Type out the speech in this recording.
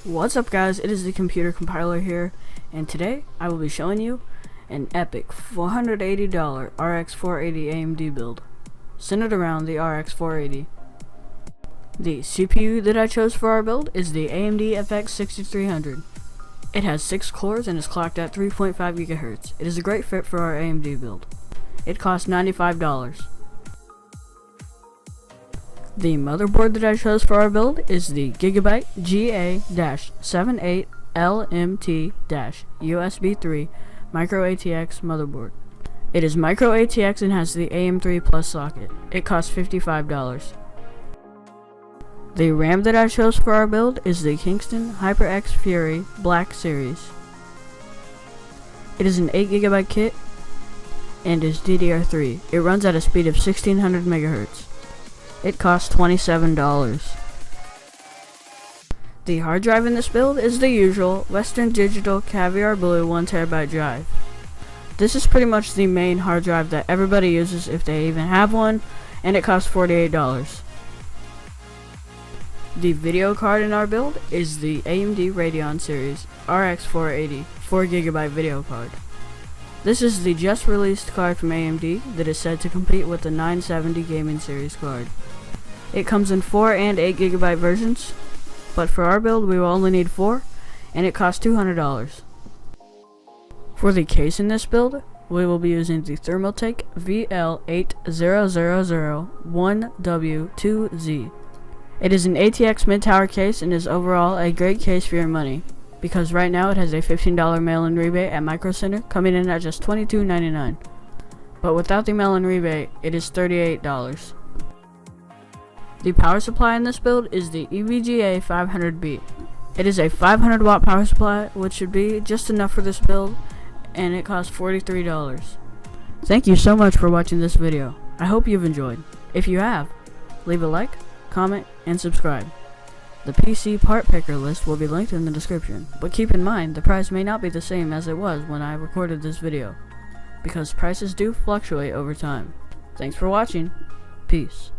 What's up guys, it is the Computer Compiler here, and today I will be showing you an epic $480 RX480 AMD build, centered around the RX480. The CPU that I chose for our build is the AMD FX 6300. It has 6 cores and is clocked at 3.5 GHz. It is a great fit for our AMD build. It costs $95. The motherboard that I chose for our build is the Gigabyte GA-78LMT-USB 3 Micro ATX motherboard. It is Micro ATX and has the AM3 Plus socket. It costs $55. The RAM that I chose for our build is the Kingston HyperX Fury Black Series. It is an 8GB kit and is DDR3. It runs at a speed of 1600 MHz. It costs $27. The hard drive in this build is the usual Western Digital Caviar Blue 1TB drive. This is pretty much the main hard drive that everybody uses if they even have one, and it costs $48. The video card in our build is the AMD Radeon series RX480 4GB video card. This is the just released card from AMD that is said to compete with the 970 GAMIN series card. It comes in 4 and 8GB versions, but for our build we will only need 4, and it costs $200. For the case in this build, we will be using the Thermaltake VL80001W2Z. It is an ATX mid-tower case and is overall a great case for your money, because right now it has a $15 mail-in rebate at Micro Center, coming in at just $22.99. But without the mail-in rebate, it is $38. The power supply in this build is the EVGA 500B. It is a 500 watt power supply, which should be just enough for this build, and it costs $43. Thank you so much for watching this video. I hope you've enjoyed. If you have, leave a like, comment, and subscribe. The PC part picker list will be linked in the description, but keep in mind the price may not be the same as it was when I recorded this video, because prices do fluctuate over time. Thanks for watching. Peace.